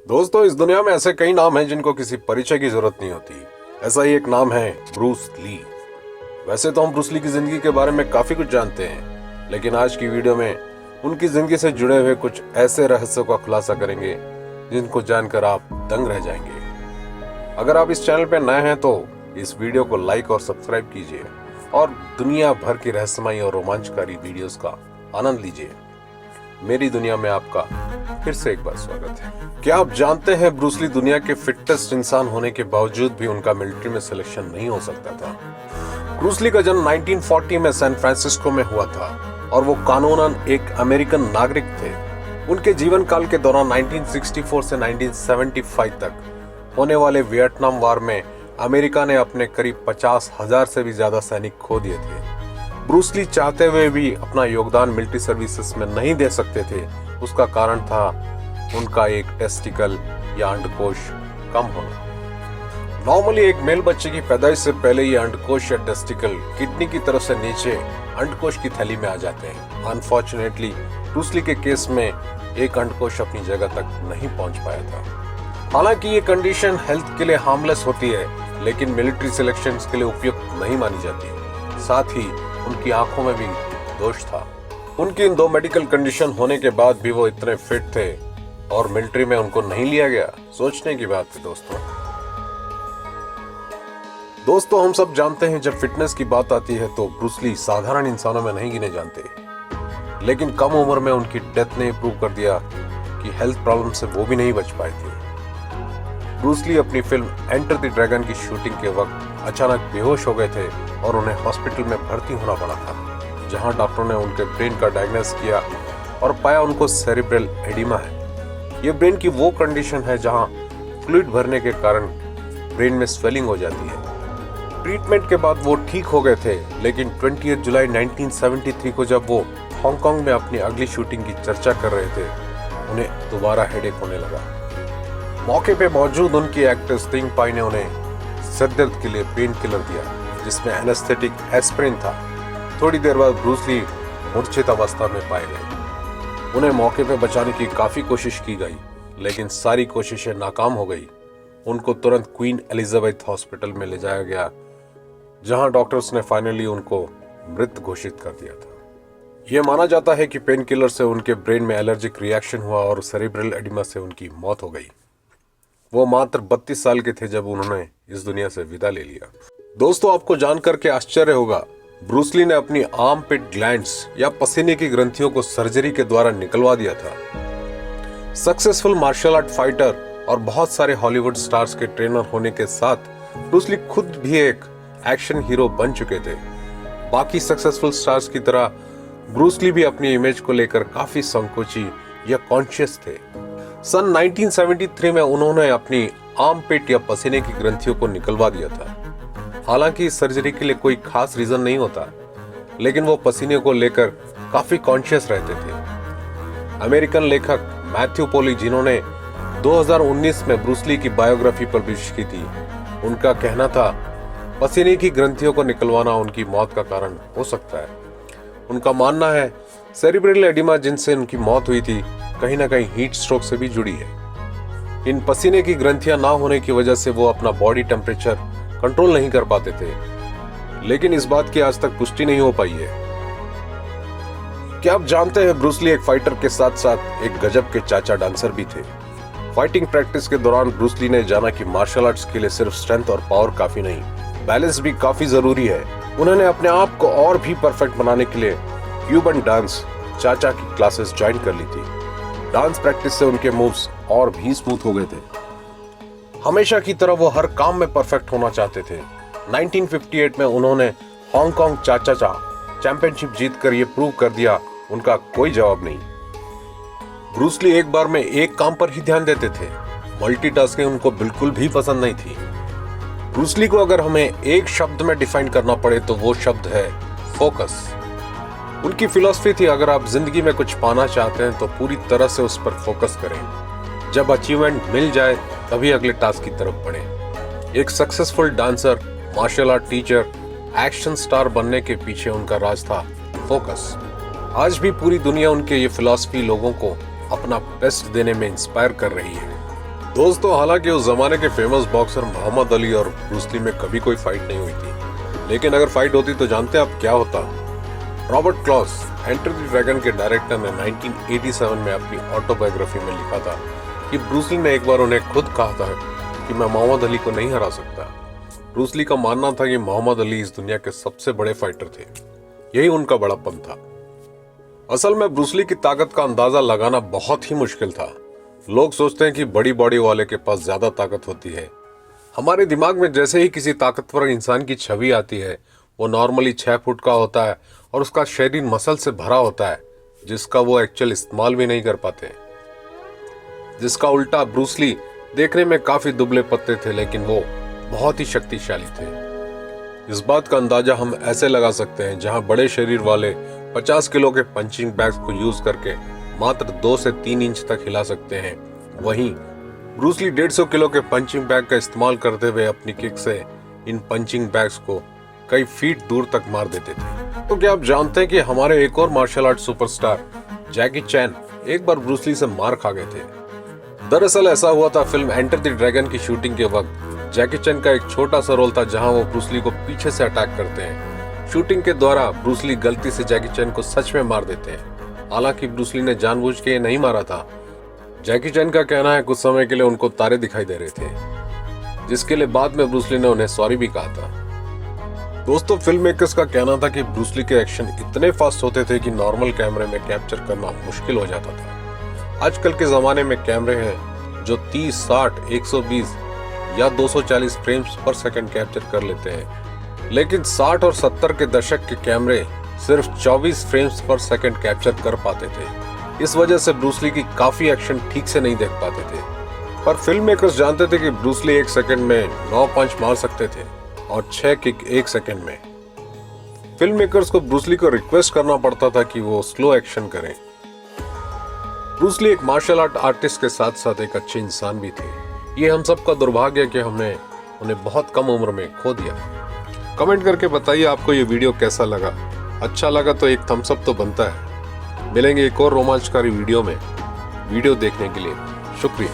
दोस्तों, इस दुनिया में ऐसे कई नाम हैं जिनको किसी परिचय की जरूरत नहीं होती। ऐसा ही एक नाम है ब्रूस ली। वैसे तो हम ब्रूस ली की जिंदगी के बारे में काफी कुछ जानते हैं, लेकिन आज की वीडियो में उनकी जिंदगी से जुड़े हुए कुछ ऐसे रहस्यों का खुलासा करेंगे जिनको जानकर आप दंग रह जाएंगे। अगर आप इस चैनल पर नए हैं तो इस वीडियो को लाइक और सब्सक्राइब कीजिए और दुनिया भर की रहस्यमयी और रोमांचकारी वीडियोस का आनंद लीजिए। मेरी दुनिया में आपका फिर से एक बार स्वागत है। क्या आप जानते हैं ब्रूस ली दुनिया के फिटेस्ट इंसान होने के बावजूद भी उनका मिलिट्री में सिलेक्शन नहीं हो सकता था। ब्रूस ली का जन्म 1940 में सैन फ्रांसिस्को में हुआ था और वो कानूनन एक अमेरिकन नागरिक थे। उनके जीवन काल के दौरान 1964 से 1975 तक होने वाले वियतनाम वार में अमेरिका ने अपने करीब 50,000 से भी ज्यादा सैनिक खो दिए थे। ब्रूस ली चाहते हुए भी अपना योगदान मिलिट्री सर्विसेज में नहीं दे सकते थे। उसका कारण था उनका एक टेस्टिकल या अंडकोश कम होना। नॉर्मली एक मेल बच्चे की पैदाइश से पहले ये अंडकोश या टेस्टिकल किडनी की तरफ से नीचे अंडकोश की थैली में आ जाते हैं। अनफॉर्चुनेटली ब्रूस ली के केस में एक अंडकोश अपनी जगह तक नहीं पहुंच पाया था। हालांकि ये कंडीशन हेल्थ के लिए हार्मलेस होती है, लेकिन मिलिट्री सिलेक्शन के लिए उपयुक्त नहीं मानी जाती। साथ ही उनकी आंखों में भी दोष था। उनकी इन दो मेडिकल कंडीशन होने के बाद भी वो इतने फिट थे और मिलिट्री में उनको नहीं लिया गया। सोचने की बात है दोस्तों हम सब जानते हैं जब फिटनेस की बात आती है तो ब्रूस ली साधारण इंसानों में नहीं गिने जाते, लेकिन कम उम्र में उनकी डेथ ने प्रूव कर दिया कि हेल्थ प्रॉब्लम से वो भी नहीं बच पाए थे। ब्रूस ली अपनी फिल्म एंटर द ड्रैगन की शूटिंग के वक्त अचानक बेहोश हो गए थे और उन्हें हॉस्पिटल में भर्ती होना पड़ा था, जहां डॉक्टरों ने उनके ब्रेन का डायग्नोस किया और पाया उनको सेरिब्रल एडिमा है। ये ब्रेन की वो कंडीशन है जहां फ्लूइड भरने के कारण ब्रेन में स्वेलिंग हो जाती है। ट्रीटमेंट के बाद वो ठीक हो गए थे, लेकिन 20 जुलाई 1973 को जब वो हांगकांग में अपनी अगली शूटिंग की चर्चा कर रहे थे, उन्हें दोबारा हेडेक होने लगा। मौके पे मौजूद उनकी एक्टर स्टिंग पाई ने उन्हें सिरदर्द के लिए पेन किलर दिया, जिसमें एनेस्थेटिक एस्प्रिन था। थोड़ी देर बाद ब्रूस ली मूर्छित अवस्था में पाए गए। उन्हें मौके पे बचाने की काफी कोशिश की गई, लेकिन सारी कोशिशें नाकाम हो गई। उनको तुरंत क्वीन एलिजाबेथ हॉस्पिटल में ले जाया गया, जहां डॉक्टर्स ने फाइनली उनको मृत घोषित कर दिया था। यह माना जाता है कि पेन किलर से उनके ब्रेन में एलर्जिक रिएक्शन हुआ और सेरिब्रल एडिमा से उनकी मौत हो गई। वो मात्र 32 साल के थे जब उन्होंने इस दुनिया से विदा ले लिया। दोस्तों, आपको जानकर के आश्चर्य होगा, ब्रूस ली ने अपनी आर्म पिट ग्लैंड्स या पसीने की ग्रंथियों को सर्जरी के द्वारा निकलवा दिया था। सक्सेसफुल मार्शल आर्ट फाइटर और बहुत सारे हॉलीवुड स्टार्स के ट्रेनर होने के साथ ब्रूस ली खुद भी एक एक्शन हीरो बन चुके थे। बाकी सक्सेसफुल स्टार्स की तरह ब्रूस ली भी अपनी इमेज को लेकर काफी संकोची या कॉन्शियस थे। सन 1973 में उन्होंने अपनी आर्म पिट या पसीने की ग्रंथियों को निकलवा दिया था। हालांकि इस सर्जरी के लिए कोई खास रीजन नहीं होता, लेकिन वो पसीने को लेकर काफी कॉन्शियस रहते थे। अमेरिकन लेखक मैथ्यू पोली, जिन्होंने 2019 में ब्रूस ली की बायोग्राफी पब्लिश की थी, उनका कहना था पसीने की ग्रंथियों को निकलवाना उनकी मौत का कारण हो सकता है। उनका मानना है सेरिब्रल एडिमा जिनसे उनकी मौत हुई थी कहीं ना कहीं हीट स्ट्रोक से भी जुड़ी है। इन पसीने की ग्रंथियां ना होने की वजह से वो अपना बॉडी टेम्परेचर कंट्रोल नहीं कर पाते थे, लेकिन इस बात की आज तक पुष्टि नहीं हो पाई है। क्या आप जानते हैं ब्रूस ली एक फाइटर के साथ साथ एक गजब के चाचा डांसर भी थे। फाइटिंग प्रैक्टिस के दौरान ब्रूस ली ने जाना कि मार्शल आर्ट्स के लिए सिर्फ स्ट्रेंथ और पावर काफी नहीं, बैलेंस भी काफी जरूरी है। उन्होंने अपने आप को और भी परफेक्ट बनाने के लिए क्यूबन डांस चाचा की क्लासेस ज्वाइन कर ली थी। डांस प्रैक्टिस से उनके मूव्स और भी स्मूथ हो गए थे। हमेशा की तरह वो हर काम में परफेक्ट होना चाहते थे। 1958 में उन्होंने हांगकांग चाचा चैंपियनशिप जीतकर ये प्रूव कर दिया उनका कोई जवाब नहीं। ब्रूस ली एक बार में एक काम पर ही ध्यान देते थे। मल्टीटास्किंग उनको बिल्कुल भी पसंद नहीं थी। ब्रूस ली को अगर हमें एक शब्द में डिफाइन करना पड़े तो वो शब्द है फोकस। उनकी फिलॉसफी थी, अगर आप जिंदगी में कुछ पाना चाहते हैं तो पूरी तरह से उस पर फोकस करें। जब अचीवमेंट मिल जाए तभी अगले टास्क की तरफ बढ़ें। एक successful dancer, martial art teacher, action star बनने के पीछे उनका राज था फोकस। आज भी पूरी दुनिया उनके ये फिलॉसफी लोगों को अपना बेस्ट देने में इंस्पायर कर रही है। दोस्तों हालांकि उस जमाने के फेमस बॉक्सर मोहम्मद अली और ब्रूस ली में कभी कोई फाइट नहीं हुई थी, लेकिन अगर फाइट होती तो जानते हैं आप क्या होता? Robert Clouse, enter the dragon के डायरेक्टर ने 1987 में अपनी ऑटोबायोग्राफी में लिखा था कि ब्रूस ली ने एक बार उन्हें खुद कहा था कि मैं मोहम्मद अली को नहीं हरा सकता। ब्रूस ली का मानना था कि मोहम्मद अली इस दुनिया के सबसे बड़े फाइटर थे, यही उनका बड़प्पन था। असल में ब्रूस ली की ताकत का अंदाजा लगाना बहुत ही मुश्किल था। लोग सोचते हैं कि बड़ी बॉडी वाले के पास ज्यादा ताकत होती है। हमारे दिमाग में जैसे ही किसी ताकतवर इंसान की छवि आती है, वो नॉर्मली 6 फुट का होता है और उसका शरीर मसल से भरा होता है, जिसका वो एक्चुअल इस्तेमाल भी नहीं कर पाते। जिसका उल्टा ब्रूस ली देखने में काफी दुबले पतले थे, लेकिन वो बहुत ही शक्तिशाली थे। इस बात का अंदाजा हम ऐसे लगा सकते हैं, जहां बड़े शरीर वाले 50 किलो के पंचिंग बैग्स को यूज करके मात्र 2 से 3 इंच तक हिला सकते हैं, वहीं ब्रूस ली 150 किलो के पंचिंग बैग का इस्तेमाल करते हुए अपनी किक से इन पंचिंग बैग्स को कई फीट दूर तक मार देते थे। तो क्या आप जानते हैं कि हमारे एक और मार्शल आर्ट सुपरस्टार जैकी चैन एक बार ब्रूस ली से मार खा गए थे? दरअसल ऐसा हुआ था, फिल्म एंटर द ड्रैगन की शूटिंग के वक्त जैकी चैन का एक छोटा सा रोल था, जहां वो ब्रूस ली को पीछे से अटैक करते हैं। शूटिंग के दौरान ब्रूस ली गलती से जैकी चैन को सच में मार देते हैं। हालांकि ब्रूस ली ने जानबूझ के ये नहीं मारा था। जैकी चैन का कहना है कुछ समय के लिए उनको तारे दिखाई दे रहे थे, जिसके लिए बाद में ब्रूस ली ने उन्हें सॉरी भी कहा था। दोस्तों फिल्म मेकर्स का कहना था कि ब्रूस ली के एक्शन इतने फास्ट होते थे कि नॉर्मल कैमरे में कैप्चर करना मुश्किल हो जाता था। आजकल के जमाने में कैमरे हैं जो 30, 60, 120 या 240 फ्रेम्स पर सेकंड कैप्चर कर लेते हैं, लेकिन 60 और 70 के दशक के कैमरे सिर्फ 24 फ्रेम्स पर सेकंड कैप्चर कर पाते थे। इस वजह से ब्रूस ली की काफी एक्शन ठीक से नहीं देख पाते थे। पर फिल्म मेकर्स जानते थे कि ब्रूस ली 1 सेकंड में 9 पंच मार सकते थे और 6 किक 1 सेकंड में। फिल्म मेकर्स को ब्रूस ली को रिक्वेस्ट करना पड़ता था कि वो स्लो एक्शन करें। ब्रूस ली एक मार्शल आर्ट आर्टिस्ट के साथ साथ एक अच्छे इंसान भी थे। ये हम सबका दुर्भाग्य कि हमने उन्हें बहुत कम उम्र में खो दिया। कमेंट करके बताइए आपको ये वीडियो कैसा लगा। अच्छा लगा तो एक थम्स अप तो बनता है। मिलेंगे एक और रोमांचकारी वीडियो में। वीडियो देखने के लिए शुक्रिया।